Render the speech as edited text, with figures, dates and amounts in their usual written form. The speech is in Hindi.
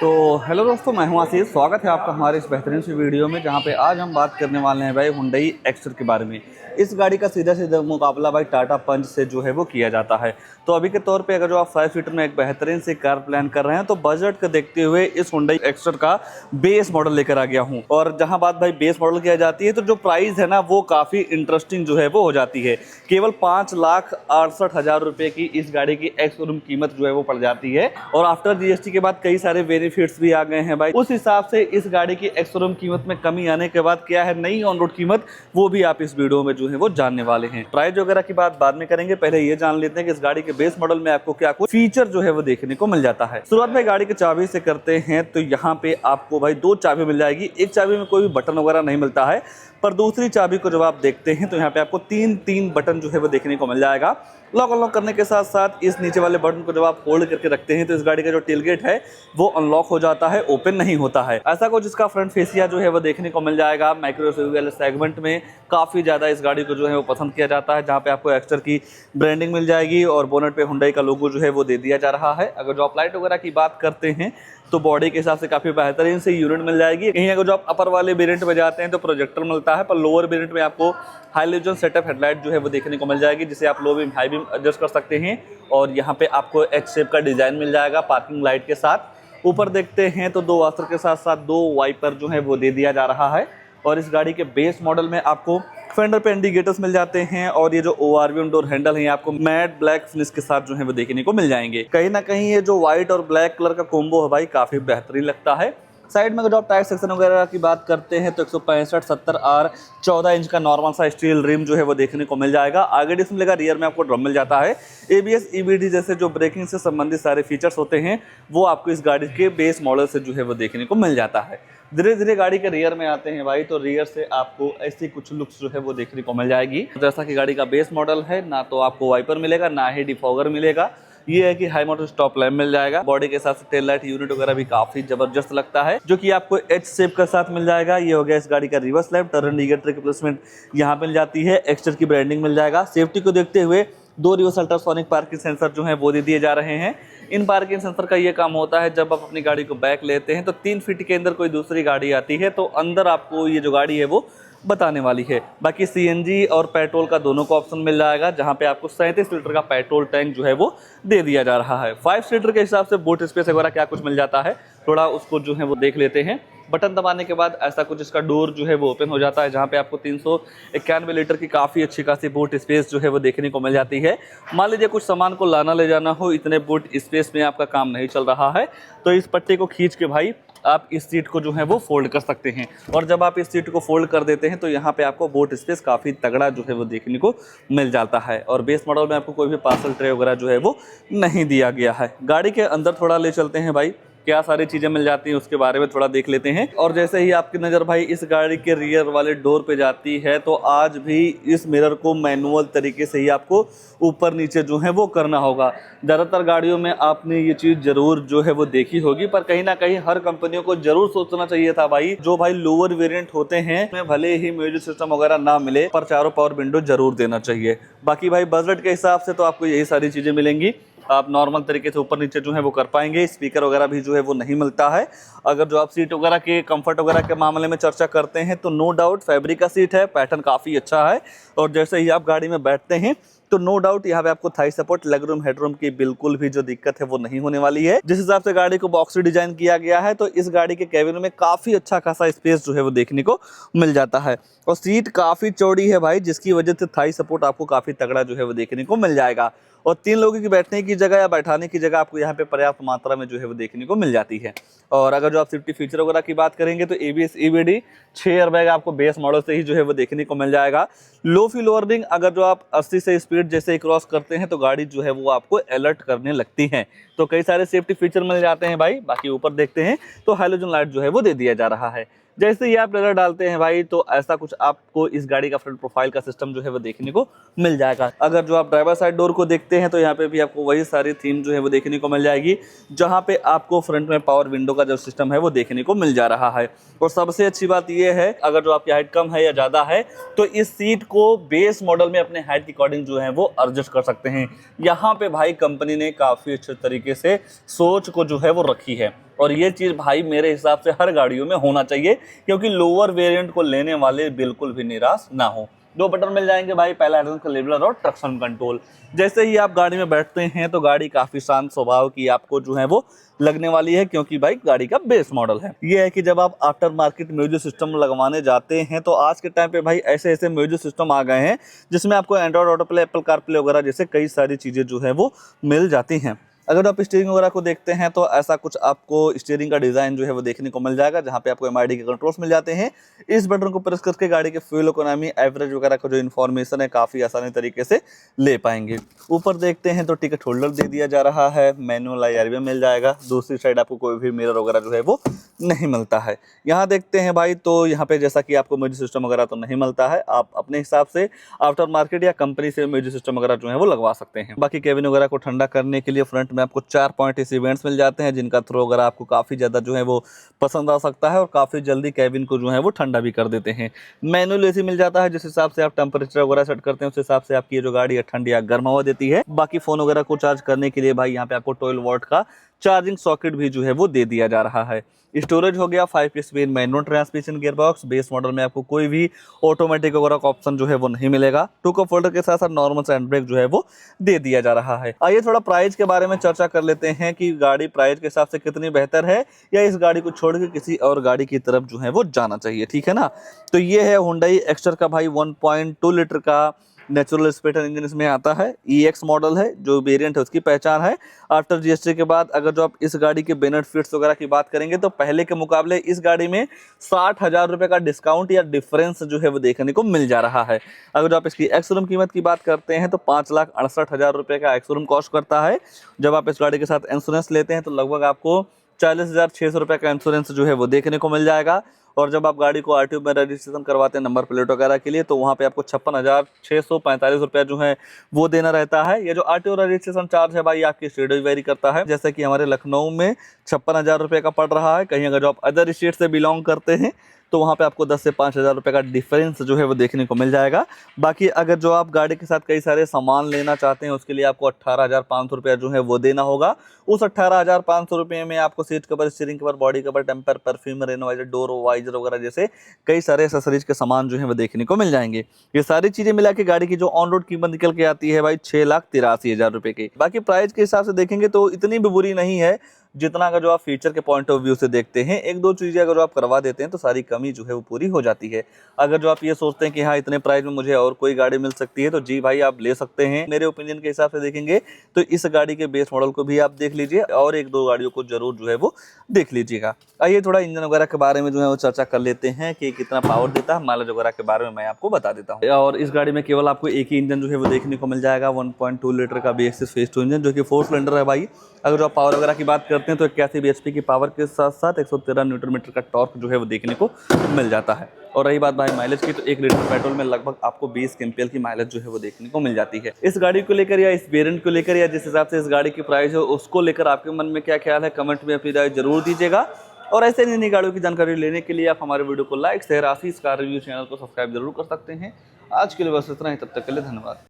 तो हेलो दोस्तों, मैं हूं आशीष। स्वागत है आपका हमारे इस बेहतरीन सी वीडियो में, जहां पे आज हम बात करने वाले हैं भाई हुंडई एक्स्टर के बारे में। इस गाड़ी का सीधा सीधा मुकाबला भाई टाटा पंच से जो है वो किया जाता है। तो अभी के तौर पे अगर जो आप 5 सीटर में एक बेहतरीन सी कार प्लान कर रहे हैं तो बजट को देखते हुए इस हुंडई एक्स्टर का बेस मॉडल लेकर आ गया हूँ। और जहाँ बात भाई बेस मॉडल किया जाती है तो जो प्राइस है ना वो काफ़ी इंटरेस्टिंग जो है वो हो जाती है। केवल 5,68,000 रुपये की इस गाड़ी की एक्स शोरूम कीमत जो है वो पड़ जाती है। और आफ्टर जीएसटी के बाद कई सारे बेनिफिट्स भी आ गए हैं भाई। उस हिसाब से इस गाड़ी की एक्स शोरूम कीमत में कमी आने के बाद क्या है नई ऑन रोड कीमत, वो भी आप इस वीडियो में जो है वो जानने वाले हैं। प्राइस वगैरह की बात बाद में करेंगे, पहले ये जान लेते हैं कि इस गाड़ी के बेस मॉडल में आपको क्या कुछ फीचर जो है वो देखने को मिल जाता है। शुरुआत में गाड़ी की चाबी से करते हैं तो यहाँ पे आपको भाई 2 चाबी मिल जाएगी। एक चाबी में कोई भी बटन वगैरह नहीं मिलता है, पर दूसरी चाबी को जब आप देखते हैं तो यहाँ पे आपको 3 बटन जो है वो देखने को मिल जाएगा। लॉक अनलॉक करने के साथ साथ इस नीचे वाले बटन को जब आप होल्ड करके रखते हैं तो इस गाड़ी का जो टेलगेट है वो अनलॉक हो जाता है, ओपन नहीं होता है। ऐसा कुछ इसका फ्रंट फेसिया जो है वो देखने को मिल जाएगा। माइक्रो एसयूवी वाले सेगमेंट में काफ़ी ज़्यादा इस गाड़ी को जो है वो पसंद किया जाता है, जहाँ पे आपको एक्स्टर की ब्रांडिंग मिल जाएगी और बोनट पे हुंडई का लोगो जो है वो दे दिया जा रहा है। अगर जो आप लाइट वगैरह की बात करते हैं तो बॉडी के हिसाब से काफ़ी बेहतरीन से यूनिट मिल जाएगी। कहीं अगर जो आप अपर वाले वेरिएंट में जाते हैं तो प्रोजेक्टर मिलता है, पर लोअर वेरिएंट में आपको हाइलोजन सेटअप हेडलाइट जो है वो देखने को मिल जाएगी, जिसे आप low beam high beam adjust कर सकते हैं। और यहाँ पे आपको एच शेप का डिजाइन मिल जाएगा पार्किंग लाइट के साथ। ऊपर देखते हैं तो 2 वाशर के साथ साथ 2 वाइपर जो है वो दे दिया जा रहा है। और इस गाड़ी के बेस मॉडल में आपको फेंडर पे इंडिकेटर्स मिल जाते हैं और ये जो ओआरवी डोर हैंडल है आपको मैट ब्लैक फिनिश के साथ जो है वो देखने को मिल जाएंगे। कहीं ना कहीं ये जो व्हाइट और ब्लैक कलर का कॉम्बो है भाई काफी बेहतरीन लगता है। साइड में अगर आप टायर सेक्शन वगैरह की बात करते हैं तो 165/70R 14 इंच का नॉर्मल सा स्टील रिम जो है वो देखने को मिल जाएगा। आगे डिस्क मिलेगा, रियर में आपको ड्रम मिल जाता है। एबीएस ईबीडी जैसे जो ब्रेकिंग से संबंधित सारे फीचर्स होते हैं वो आपको इस गाड़ी के बेस मॉडल से जो है वो देखने को मिल जाता है। धीरे धीरे गाड़ी के रियर में आते हैं भाई तो रियर से आपको ऐसी कुछ लुक्स जो है वो देखने को मिल जाएगी। जैसा कि गाड़ी का बेस मॉडल है, ना तो आपको वाइपर मिलेगा ना ही डिफॉगर मिलेगा। ये है कि हाई मोटर स्टॉप लैम्प मिल जाएगा। बॉडी के साथ टेल लाइट यूनिट वगैरह भी काफी जबरदस्त लगता है, जो कि आपको एच शेप के साथ मिल जाएगा। ये हो गया इस गाड़ी का रिवर्स लैम्प। टर्न इंडिकेटर की प्लेसमेंट यहाँ मिल जाती है। एक्स्टर की ब्रांडिंग मिल जाएगा। सेफ्टी को देखते हुए 2 रिवर्स अल्ट्रासोनिक पार्किंग सेंसर जो है वो दे दिए जा रहे हैं। इन पार्किंग सेंसर का ये काम होता है, जब आप अपनी गाड़ी को बैक लेते हैं तो 3 फीट के अंदर कोई दूसरी गाड़ी आती है तो अंदर आपको ये जो गाड़ी है वो बताने वाली है। बाकी सीएनजी और पेट्रोल का दोनों को ऑप्शन मिल जाएगा, जहां पे आपको 37 लीटर का पेट्रोल टैंक जो है वो दे दिया जा रहा है। 5 सीटर के हिसाब से बूट स्पेस वगैरह क्या कुछ मिल जाता है, थोड़ा उसको जो है वो देख लेते हैं। बटन दबाने के बाद ऐसा कुछ इसका डोर जो है वो ओपन हो जाता है, जहाँ पे आपको 391 लीटर की काफ़ी अच्छी खासी बूट स्पेस जो है वो देखने को मिल जाती है। मान लीजिए कुछ सामान को लाना ले जाना हो, इतने बूट स्पेस में आपका काम नहीं चल रहा है तो इस पट्टे को खींच के भाई आप इस सीट को जो है वो फोल्ड कर सकते हैं। और जब आप इस सीट को फोल्ड कर देते हैं तो यहाँ पे आपको बूट स्पेस काफ़ी तगड़ा जो है वो देखने को मिल जाता है। और बेस मॉडल में आपको कोई भी पार्सल ट्रे वगैरह जो है वो नहीं दिया गया है। गाड़ी के अंदर थोड़ा ले चलते हैं भाई, क्या सारी चीज़ें मिल जाती हैं उसके बारे में थोड़ा देख लेते हैं। और जैसे ही आपकी नज़र भाई इस गाड़ी के रियर वाले डोर पे जाती है तो आज भी इस मिरर को मैनुअल तरीके से ही आपको ऊपर नीचे जो है वो करना होगा। ज़्यादातर गाड़ियों में आपने ये चीज़ ज़रूर जो है वो देखी होगी, पर कहीं ना कहीं हर कंपनियों को ज़रूर सोचना चाहिए था भाई। जो भाई लोअर वेरिएंट होते हैं में भले ही म्यूजिक सिस्टम वगैरह ना मिले, पर चारों पावर विंडो जरूर देना चाहिए। बाकी भाई बजट के हिसाब से तो आपको यही सारी चीज़ें मिलेंगी। आप नॉर्मल तरीके से ऊपर नीचे जो है वो कर पाएंगे। स्पीकर वगैरह भी जो है वो नहीं मिलता है। अगर जो आप सीट वगैरह के कंफर्ट वगैरह के मामले में चर्चा करते हैं तो नो डाउट फैब्रिक का सीट है, पैटर्न काफ़ी अच्छा है। और जैसे ही आप गाड़ी में बैठते हैं तो नो डाउट यहाँ पे आपको Thai support, leg room, headroom की बिल्कुल भी जो दिक्कत है वो नहीं होने वाली है। जिस हिसाब से गाड़ी को बॉक्सी डिजाइन किया गया है तो इस गाड़ी के कैबिन में काफ़ी अच्छा खासा स्पेस जो है वो देखने को मिल जाता है। और सीट काफ़ी चौड़ी है भाई, जिसकी वजह से थाई सपोर्ट आपको काफ़ी तगड़ा जो है वो देखने को मिल जाएगा। और 3 लोगों की बैठने की जगह या बैठाने की जगह आपको यहाँ पे पर्याप्त मात्रा में जो है वो देखने को मिल जाती है। और अगर जो आप सेफ्टी फीचर वगैरह की बात करेंगे तो एबीएस ईबीडी 6 एयरबैग आपको बेस मॉडल से ही जो है वो देखने को मिल जाएगा। लो फ्यूल वार्निंग, अगर जो आप 80 से स्पीड जैसे ही क्रॉस करते हैं तो गाड़ी जो है वो आपको अलर्ट करने लगती है। तो कई सारे सेफ्टी फीचर मिल जाते हैं भाई। बाकी ऊपर देखते हैं तो हाइलोजन लाइट जो है वो दे दिया जा रहा है। जैसे ही आप नजर डालते हैं भाई तो ऐसा कुछ आपको इस गाड़ी का फ्रंट प्रोफाइल का सिस्टम जो है वो देखने को मिल जाएगा। अगर जो आप ड्राइवर साइड डोर को देखते हैं तो यहाँ पे भी आपको वही सारी थीम जो है वो देखने को मिल जाएगी, जहाँ पे आपको फ्रंट में पावर विंडो का जो सिस्टम है वो देखने को मिल जा रहा है। और सबसे अच्छी बात यह है, अगर जो आपकी हाइट कम है या ज़्यादा है तो इस सीट को बेस मॉडल में अपने हाइट के अकॉर्डिंग जो है वो एडजस्ट कर सकते हैं। यहाँ पे भाई कंपनी ने काफ़ी अच्छे तरीके तरीके से सोच को जो है वो रखी है। और ये चीज़ भाई मेरे हिसाब से हर गाड़ियों में होना चाहिए, क्योंकि लोअर वेरिएंट को लेने वाले बिल्कुल भी निराश ना हो। 2 बटन मिल जाएंगे भाई, पहला एडवांस का लेवलर और ट्रैक्शन कंट्रोल। जैसे ही आप गाड़ी में बैठते हैं तो गाड़ी काफ़ी शांत स्वभाव की आपको जो है वो लगने वाली है, क्योंकि भाई गाड़ी का बेस मॉडल है। ये है कि जब आप आफ्टर मार्केट म्यूजिक सिस्टम लगवाने जाते हैं तो आज के टाइम पे भाई ऐसे ऐसे म्यूजिक सिस्टम आ गए हैं जिसमें आपको Android auto play, Apple CarPlay वगैरह जैसे कई सारी चीज़ें जो है वो मिल जाती हैं। अगर आप स्टीयरिंग वगैरह को देखते हैं तो ऐसा कुछ आपको स्टीयरिंग का डिज़ाइन जो है वो देखने को मिल जाएगा, जहाँ पे आपको एमआईडी के कंट्रोल्स मिल जाते हैं। इस बटन को प्रेस करके गाड़ी के फ्यूल इकोनॉमी, एवरेज वगैरह का जो इन्फॉर्मेशन है काफ़ी आसानी तरीके से ले पाएंगे। ऊपर देखते हैं तो टिकट होल्डर दे दिया जा रहा है, मैनुअल IR भी मिल जाएगा। दूसरी साइड आपको कोई भी मिरर वगैरह जो है वो नहीं मिलता है। यहाँ देखते हैं भाई तो यहाँ पे जैसा कि आपको म्यूजिक सिस्टम वगैरह तो नहीं मिलता है, आप अपने हिसाब से आफ्टर मार्केट या कंपनी से म्यूजिक सिस्टम वगैरह जो है वो लगवा सकते हैं। बाकी केबिन वगैरह को ठंडा करने के लिए फ्रंट में आपको 4 पॉइंट एसी वेंट्स मिल जाते हैं, जिनका थ्रो वगैरह आपको काफ़ी ज़्यादा जो है वो पसंद आ सकता है और काफ़ी जल्दी केबिन को जो है वो ठंडा भी कर देते हैं। मैनुअल एसी मिल जाता है, जिस हिसाब से आप टेम्परेचर वगैरह सेट करते हैं उस हिसाब से आपकी ये जो गाड़ी है ठंडी या गर्म हवा देती है। बाकी फ़ोन वगैरह को चार्ज करने के लिए भाई यहाँ पे आपको 12 वॉट का चार्जिंग सॉकेट भी जो है वो दे दिया जा रहा है। स्टोरेज हो गया 5 speed manual transmission gearbox. Base model में आपको कोई भी ऑटोमेटिक वगैरह का ऑप्शन जो है वो नहीं मिलेगा। 2 कप होल्डर के साथ साथ नॉर्मल हैंड ब्रेक जो है वो दे दिया जा रहा है। आइए थोड़ा प्राइस के बारे में चर्चा कर लेते हैं कि गाड़ी प्राइस के हिसाब से कितनी बेहतर है, या इस गाड़ी को छोड़ के किसी और गाड़ी की तरफ जो है वो जाना चाहिए, ठीक है ना। तो ये है हुंडई एक्स्टर का भाई 1.2 लीटर का नेचुरल स्पेटर इंजन इसमें आता है। EX मॉडल है, जो वेरिएंट है उसकी पहचान है। आफ्टर GST के बाद अगर जो आप इस गाड़ी के बेनिफिट्स वगैरह की बात करेंगे तो पहले के मुकाबले इस गाड़ी में 60,000 रुपये का डिस्काउंट या डिफरेंस जो है वो देखने को मिल जा रहा है। अगर जो आप इसकी एक्स-शोरूम कीमत की बात करते हैं तो 5,68,000 रुपये का एक्स-शोरूम कॉस्ट करता है। जब आप इस गाड़ी के साथ इंश्योरेंस लेते हैं तो लगभग आपको 40,600 रुपये का इंश्योरेंस जो है वो देखने को मिल जाएगा। और जब आप गाड़ी को RTO में रजिस्ट्रेशन करवाते हैं नंबर प्लेट वगैरह के लिए, तो वहाँ पे आपको 56,645 रुपया जो है वो देना रहता है। ये जो RTO रजिस्ट्रेशन चार्ज है भाई आपकी स्टेट भी वेरी करता है, जैसे कि हमारे लखनऊ में 56,000 रुपये का पड़ रहा है। कहीं अगर जो आप अदर स्टेट से बिलोंग करते हैं तो वहाँ पे आपको 10 से 5,000 रुपये का डिफरेंस जो है वो देखने को मिल जाएगा। बाकी अगर जो आप गाड़ी के साथ कई सारे सामान लेना चाहते हैं उसके लिए आपको 18,500 रुपया जो है वो देना होगा। उस 18,500 रुपये में आपको seat cover, steering cover, body cover, टेम्पर, perfume, rain visor, door visor वगैरह जैसे कई सारे एक्सेसरीज के सामान जो है वो देखने को मिल जाएंगे। ये सारी चीज़ें मिला के गाड़ी की जो ऑन रोड कीमत निकल के आती है भाई 6,83,000 रुपये की। बाकी प्राइस के हिसाब से देखेंगे तो इतनी भी बुरी नहीं है, जितना अगर जो आप फीचर के पॉइंट ऑफ व्यू से देखते हैं। 1-2 चीज़ें अगर जो आप करवा देते हैं तो सारी कमी जो है वो पूरी हो जाती है। अगर जो आप ये सोचते हैं कि हाँ इतने प्राइस में मुझे और कोई गाड़ी मिल सकती है, तो जी भाई आप ले सकते हैं। मेरे ओपिनियन के हिसाब से देखेंगे तो इस गाड़ी के बेस मॉडल को भी आप देख लीजिए और 1-2 गाड़ियों को जरूर जो है वो देख लीजिएगा। आइए थोड़ा इंजन वगैरह के बारे में जो है वो चर्चा कर लेते हैं कि कितना पावर देता है। माइलेज वगैरह के बारे में मैं आपको बता देता हूँ। और इस गाड़ी में केवल आपको एक ही इंजन जो है वो देखने को मिल जाएगा, 1.2 लीटर का B-Axis फेज 2 इंजन, जो कि 4 सिलेंडर है भाई। अगर जो आप पावर वगैरह की बात करते हैं तो 81 bhp की पावर के साथ साथ 113 न्यूटन मीटर का टॉर्क जो है वो देखने को मिल जाता है। और रही बात भाई माइलेज की, तो 1 लीटर पेट्रोल में लगभग आपको 20 kmpl की माइलेज जो है वो देखने को मिल जाती है। इस गाड़ी को लेकर या इस वेरिएंट को लेकर या जिस हिसाब से इस गाड़ी की प्राइस है उसको लेकर आपके मन में क्या ख्याल है, कमेंट में अपनी राय जरूर दीजिएगा। और ऐसे नई नई गाड़ियों की जानकारी लेने के लिए आप हमारे वीडियो को लाइक, शेयर, आशीष कार रिव्यू चैनल को सब्सक्राइब जरूर कर सकते हैं। आज के लिए बस इतना ही, तब तक के लिए धन्यवाद।